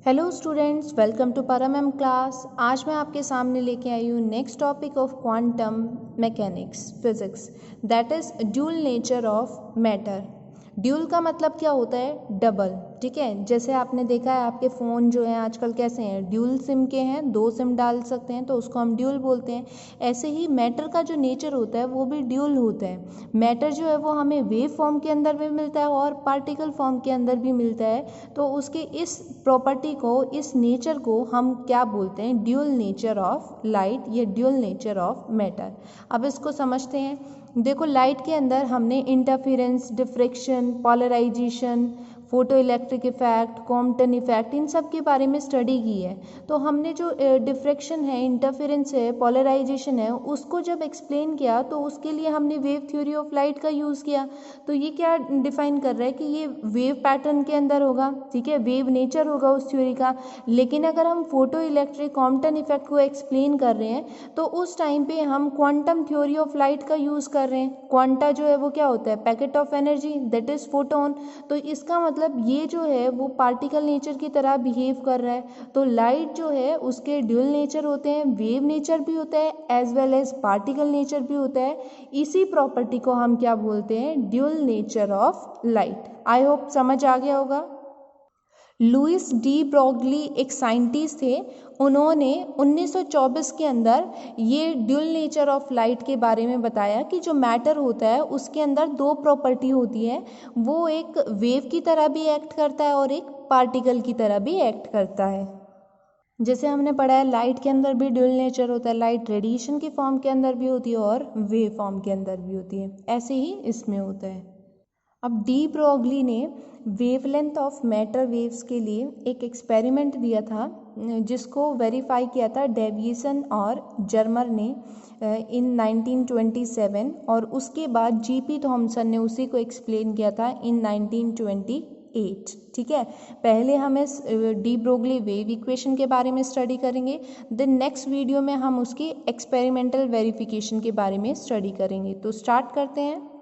Hello students, welcome to परम class. आज मैं आपके सामने लेके आई हूँ next topic of quantum mechanics physics, that is dual nature of matter. Dual का मतलब क्या होता है? डबल। ठीक है, जैसे आपने देखा है आपके फ़ोन जो हैं आजकल कैसे हैं, ड्यूल सिम के हैं, 2 सिम डाल सकते हैं तो उसको हम ड्यूल बोलते हैं। ऐसे ही मैटर का जो नेचर होता है वो भी ड्यूल होता है। मैटर जो है वो हमें वेव फॉर्म के अंदर भी मिलता है और पार्टिकल फॉर्म के अंदर भी मिलता है। तो उसके इस प्रॉपर्टी को, इस नेचर को हम क्या बोलते हैं? ड्यूल नेचर ऑफ लाइट या ड्यूल नेचर ऑफ मैटर। अब इसको समझते हैं। देखो, लाइट के अंदर हमने interference, diffraction, polarisation, photo electric effect, Compton effect, इन सब के बारे में स्टडी की है। तो हमने जो डिफ्रैक्शन है, इंटरफेरेंस है, पोलराइजेशन है, उसको जब एक्सप्लेन किया तो उसके लिए हमने वेव थ्योरी ऑफ लाइट का यूज़ किया। तो ये क्या डिफाइन कर रहा है कि ये वेव पैटर्न के अंदर होगा। ठीक है, वेव नेचर होगा उस थ्योरी का। लेकिन अगर हम फोटो इलेक्ट्रिक कॉम्पटन इफेक्ट को एक्सप्लेन कर रहे हैं तो उस टाइम पे हम क्वांटम थ्योरी ऑफ लाइट का यूज़ कर रहे हैं। क्वांटा जो है वो क्या होता है? Packet of energy, that is photon. तो इसका मतलब ये जो है वो पार्टिकल नेचर की तरह बिहेव कर रहा है। तो लाइट जो है उसके ड्यूल नेचर होते हैं, वेव नेचर भी होता है as well as particle nature भी होता है। इसी प्रॉपर्टी को हम क्या बोलते हैं? Dual nature of light. I hope समझ आ गया होगा। लुइस डी ब्रॉगली एक साइंटिस्ट थे। उन्होंने 1924 के अंदर ये ड्यूल नेचर ऑफ लाइट के बारे में बताया कि जो मैटर होता है उसके अंदर 2 प्रॉपर्टी होती है। वो एक वेव की तरह भी एक्ट करता है और एक पार्टिकल की तरह भी एक्ट करता है। जैसे हमने पढ़ा है लाइट के अंदर भी ड्यूल नेचर होता है, लाइट रेडिएशन की फॉर्म के अंदर भी होती है और वेव फॉर्म के अंदर भी होती है। ऐसे ही इसमें होता है। अब डी ब्रॉगली ने वेवलेंथ ऑफ मैटर वेव्स के लिए एक एक्सपेरिमेंट दिया था जिसको वेरीफाई किया था डेविएसन और जर्मर ने इन 1927, और उसके बाद जीपी थॉमसन ने उसी को एक्सप्लेन किया था इन 1928। ठीक है, पहले हम इस डी ब्रोगली वेव इक्वेशन के बारे में स्टडी करेंगे, देन नेक्स्ट वीडियो में हम उसकी एक्सपेरिमेंटल वेरिफिकेशन के बारे में स्टडी करेंगे। तो स्टार्ट करते हैं।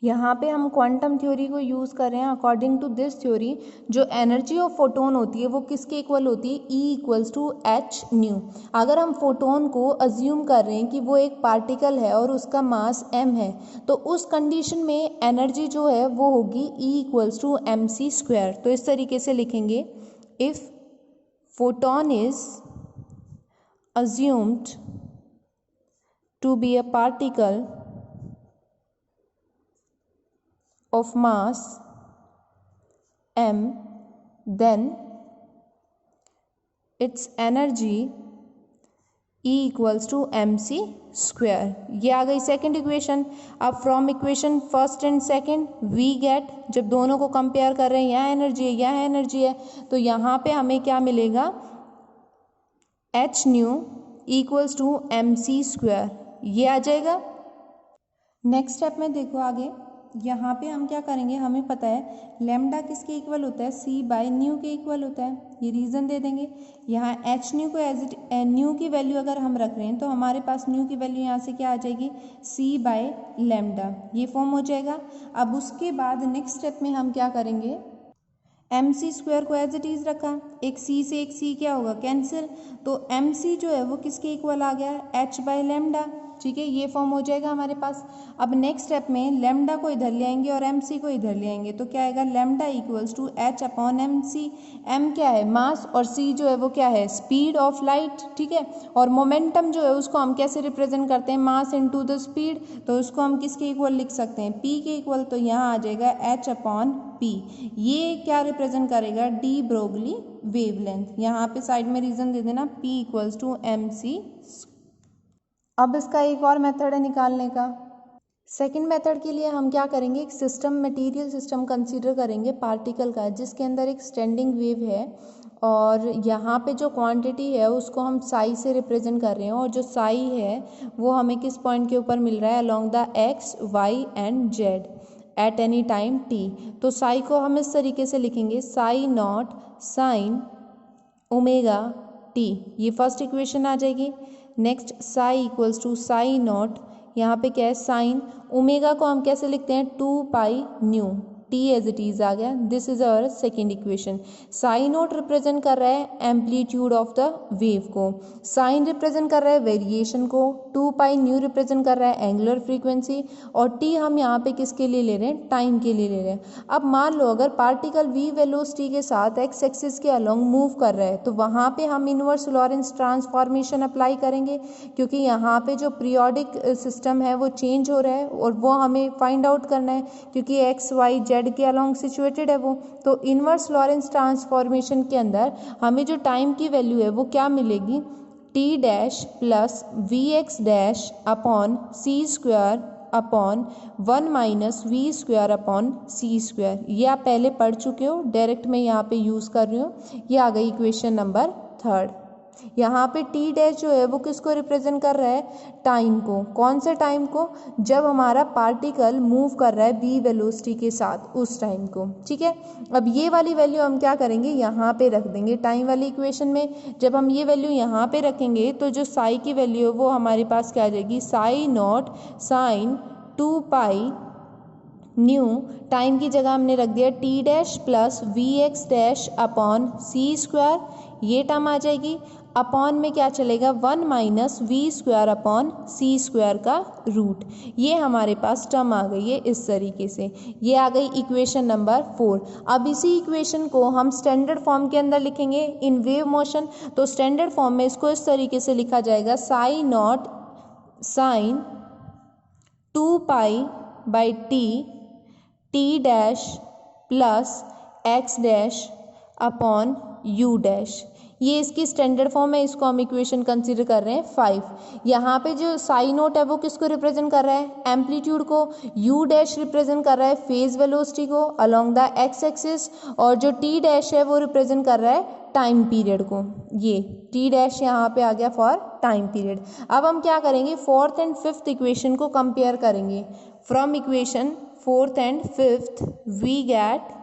यहाँ पे हम क्वांटम थ्योरी को यूज़ कर रहे हैं। अकॉर्डिंग टू दिस थ्योरी जो एनर्जी ऑफ फोटोन होती है वो किसके इक्वल होती है? E equals to h nu. अगर हम फोटोन को अज्यूम कर रहे हैं कि वो एक पार्टिकल है और उसका मास m है, तो उस कंडीशन में एनर्जी जो है वो होगी E equals to mc square. तो इस तरीके से लिखेंगे, if photon is assumed to be a particle of mass m, then its energy E equals to mc square. ये आ गई सेकेंड इक्वेशन। अब from equation first and second we get, जब दोनों को कंपेयर कर रहे हैं, यहाँ एनर्जी है यहाँ एनर्जी है, तो यहाँ पे हमें क्या मिलेगा? H nu equals to mc square, ये आ जाएगा। नेक्स्ट स्टेप में देखो आगे, यहाँ पे हम क्या करेंगे? हमें पता है लेमडा किसके इक्वल होता है? c बाय न्यू के इक्वल होता है। ये रीज़न दे देंगे। यहाँ एच न्यू को एज इट न्यू की वैल्यू अगर हम रख रहे हैं तो हमारे पास न्यू की वैल्यू यहाँ से क्या आ जाएगी? c बाय लेमडा, ये फॉर्म हो जाएगा। अब उसके बाद नेक्स्ट स्टेप में हम क्या करेंगे? mc स्क्वायर को एज इट इज़ रखा, एक c से एक c क्या होगा? कैंसिल। तो mc जो है वो किसके इक्वल आ गया? h by lambda. ठीक है, ये फॉर्म हो जाएगा हमारे पास। अब नेक्स्ट स्टेप में लेमडा को इधर ले आएंगे और mc को इधर ले आएंगे, तो क्या आएगा? Lambda equals to h upon mc। m क्या है? मास, और c जो है वो क्या है? Speed of light. ठीक है, और मोमेंटम जो है उसको हम कैसे रिप्रेजेंट करते हैं? Mass into the speed. तो उसको हम किसके इक्वल लिख सकते हैं? p के इक्वल। तो यहाँ आ जाएगा h अपॉन p। ये क्या रिप्रेजेंट करेगा? D Broglie wavelength. यहाँ पे साइड में रीजन दे देना, p इक्वल्स टू mc। अब इसका एक और मेथड है निकालने का। सेकंड मेथड के लिए हम क्या करेंगे? एक सिस्टम, मटेरियल सिस्टम कंसीडर करेंगे पार्टिकल का, जिसके अंदर एक स्टैंडिंग वेव है और यहाँ पे जो क्वांटिटी है उसको हम साई से रिप्रेजेंट कर रहे हैं, और जो साई है वो हमें किस पॉइंट के ऊपर मिल रहा है? Along the x, y and z at any time t। तो साई को हम इस तरीके से लिखेंगे, psi naught sine omega t। ये फर्स्ट इक्वेशन आ जाएगी। Next psi equals to psi naught, यहाँ पे क्या है? साइन। ओमेगा को हम कैसे लिखते हैं? 2 pi nu. T as it is आ गया। This is our second equation. Sine note represent कर रहा है एम्पलीट्यूड ऑफ द वेव को, साइन रिप्रेजेंट कर रहा है वेरिएशन को, 2 पाई न्यू रिप्रेजेंट कर रहा है एंगुलर फ्रीक्वेंसी, और टी हम यहाँ पे किसके लिए ले रहे हैं, टाइम के लिए ले रहे हैं। अब मान लो अगर पार्टिकल v वेलोसिटी के साथ एक्स एक्सिस के अलोंग मूव कर रहा है तो वहाँ पे हम इनवर्स लॉरेंस ट्रांसफॉर्मेशन अप्लाई करेंगे, क्योंकि यहाँ पे जो पीरियोडिक सिस्टम है वो चेंज हो रहा है और वो हमें फाइंड आउट करना है, क्योंकि एक्स वाई जेड के अलोंग सिचुएटेड है वो। तो इनवर्स लॉरेंस ट्रांसफॉर्मेशन के अंदर हमें जो टाइम की वैल्यू है वो क्या मिलेगी, t dash plus v x dash upon c square upon 1 minus v square upon c square. ये आप पहले पढ़ चुके हो, डायरेक्ट मैं यहाँ पे यूज़ कर रही हूँ। ये आ गई इक्वेशन नंबर 3। यहाँ पे टी डैश जो है वो किसको रिप्रेजेंट कर रहा है, टाइम को। कौन से टाइम को, जब हमारा पार्टिकल मूव कर रहा है v वेलोसिटी के साथ, उस टाइम को। ठीक है, अब ये वाली वैल्यू हम क्या करेंगे, यहाँ पे रख देंगे टाइम वाली इक्वेशन में। जब हम ये वैल्यू यहाँ पे रखेंगे तो जो साई की वैल्यू है वो हमारे पास क्या आ जाएगी, psi naught sine 2 pi nu, time की जगह हमने रख दिया t dash plus v x dash upon c square, ये टर्म आ जाएगी। अपॉन में क्या चलेगा, 1 minus v square upon c square का रूट। ये हमारे पास टर्म आ गई है इस तरीके से। ये आ गई इक्वेशन नंबर 4। अब इसी इक्वेशन को हम स्टैंडर्ड फॉर्म के अंदर लिखेंगे इन वेव मोशन। तो स्टैंडर्ड फॉर्म में इसको इस तरीके से लिखा जाएगा, psi naught sine 2 pi by t dash plus x dash upon u dash. ये इसकी स्टैंडर्ड फॉर्म है, इसको हम इक्वेशन कंसीडर कर रहे हैं 5। यहाँ पे जो साई नोट है वो किसको रिप्रेजेंट कर रहा है, एम्पलीट्यूड को। यू डैश रिप्रेजेंट कर रहा है फेज वेलोसिटी को अलोंग द एक्स एक्सिस, और जो टी डैश है वो रिप्रेजेंट कर रहा है टाइम पीरियड को। ये टी डैश यहाँ पे आ गया फॉर टाइम पीरियड। अब हम क्या करेंगे, 4th एंड 5th इक्वेशन को कंपेयर करेंगे। From equation 4th and 5th we get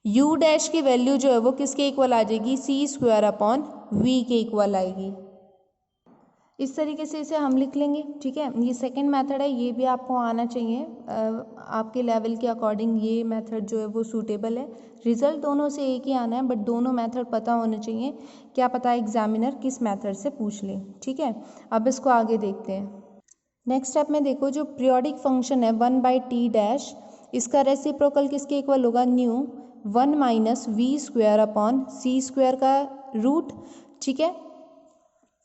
u dash की वैल्यू जो है वो किसके इक्वल आ जाएगी, सी स्क्वायर अपॉन वी के इक्वल आएगी। इस तरीके से इसे हम लिख लेंगे। ठीक है, ये सेकंड मेथड है, ये भी आपको आना चाहिए। आपके लेवल के अकॉर्डिंग ये मेथड जो है वो सूटेबल है। रिजल्ट दोनों से एक ही आना है, बट दोनों मेथड पता होने चाहिए, क्या पता एग्जामिनर किस मेथड से पूछ ले। ठीक है, अब इसको आगे देखते हैं। नेक्स्ट स्टेप में देखो, जो पीरियोडिक फंक्शन है 1 बाई टी डैश, इसका रेसिप्रोकल किसके इक्वल होगा, nu 1 minus v square upon c square का रूट। ठीक है,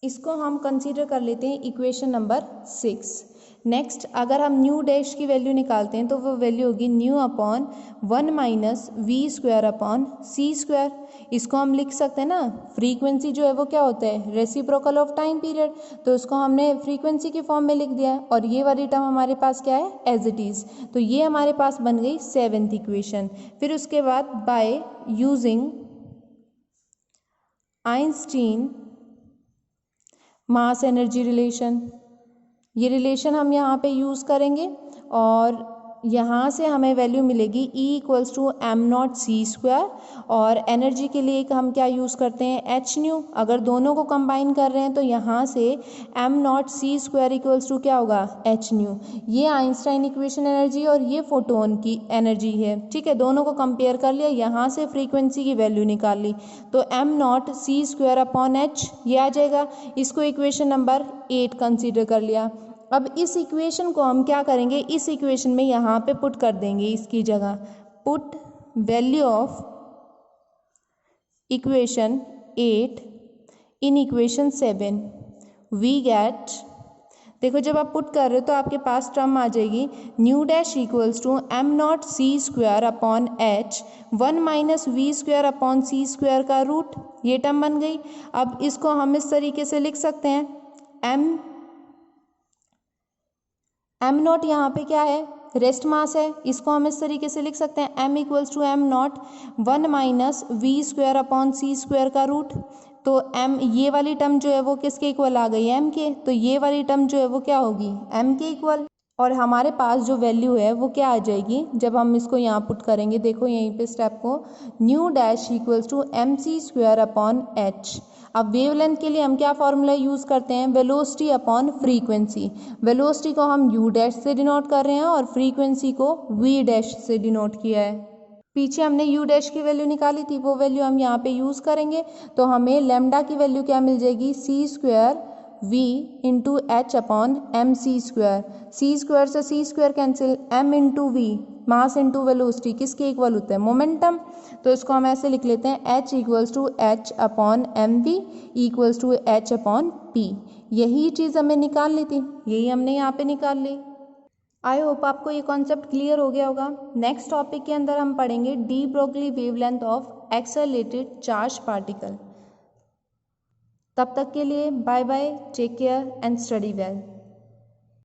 इसको हम कंसीडर कर लेते हैं इक्वेशन नंबर 6। नेक्स्ट, अगर हम न्यू डैश की वैल्यू निकालते हैं तो वो वैल्यू होगी nu upon 1 minus v square upon c square. इसको हम लिख सकते हैं ना, फ्रीक्वेंसी जो है वो क्या होता है, रेसिप्रोकल ऑफ टाइम पीरियड, तो उसको हमने फ्रीक्वेंसी की फॉर्म में लिख दिया है। और ये वाली टर्म हमारे पास क्या है, एज इट इज़। तो ये हमारे पास बन गई 7th इक्वेशन। फिर उसके बाद by using Einstein mass energy relation, ये रिलेशन हम यहाँ पे यूज़ करेंगे और यहाँ से हमें वैल्यू मिलेगी E equals to m naught c square, और एनर्जी के लिए हम क्या यूज़ करते हैं, एच न्यू। अगर दोनों को कंबाइन कर रहे हैं तो यहाँ से m naught c square equals to क्या होगा, एच न्यू। ये आइंस्टाइन इक्वेशन एनर्जी और ये फोटोन की एनर्जी है। ठीक है, दोनों को कंपेयर कर लिया, यहाँ से फ्रीक्वेंसी की वैल्यू निकाल ली, तो m naught c square upon h ये आ जाएगा। इसको इक्वेशन नंबर 8 कंसीडर कर लिया। अब इस इक्वेशन को हम क्या करेंगे, इस इक्वेशन में यहाँ पे पुट कर देंगे, इसकी जगह put value of equation 8 in equation 7। We get, देखो जब आप पुट कर रहे हो तो आपके पास टर्म आ जाएगी nu dash equals to m naught c square upon h 1 minus v square upon c square का रूट, ये टर्म बन गई। अब इसको हम इस तरीके से लिख सकते हैं, एम नॉट यहाँ पे क्या है, रेस्ट मास है, इसको हम इस तरीके से लिख सकते हैं m equals to m naught 1 minus v square upon c square का रूट। तो m, ये वाली टर्म जो है वो किसके इक्वल आ गई, m के, तो ये वाली टर्म जो है वो क्या होगी, m के इक्वल। और हमारे पास जो वैल्यू है वो क्या आ जाएगी, जब हम इसको यहाँ पुट करेंगे, देखो यहीं पे स्टेप को, nu dash equals to m C square upon h. अब वेवलेंथ के लिए हम क्या फॉर्मूला यूज़ करते हैं, वेलोसिटी अपॉन फ्रीक्वेंसी। वेलोसिटी को हम u डैश से डिनोट कर रहे हैं और फ्रीक्वेंसी को v डैश से डिनोट किया है। पीछे हमने u डैश की वैल्यू निकाली थी, वो वैल्यू हम यहाँ पे यूज़ करेंगे तो हमें लैम्डा की वैल्यू क्या मिल जाएगी, c square v into H upon M सी स्क्वायर। सी स्क्वायर से C square cancel, m into V mass into velocity किसके इक्वल होता है, मोमेंटम। तो इसको हम ऐसे लिख लेते हैं h equals to h upon m v equals to h upon p. यही चीज़ हमें निकालनी थी, यही हमने यहाँ पे निकाल ली। आई होप आपको ये कॉन्सेप्ट क्लियर हो गया होगा। नेक्स्ट टॉपिक के अंदर हम पढ़ेंगे de Broglie wavelength of accelerated charge particle. तब तक के लिए bye bye, take care and study well.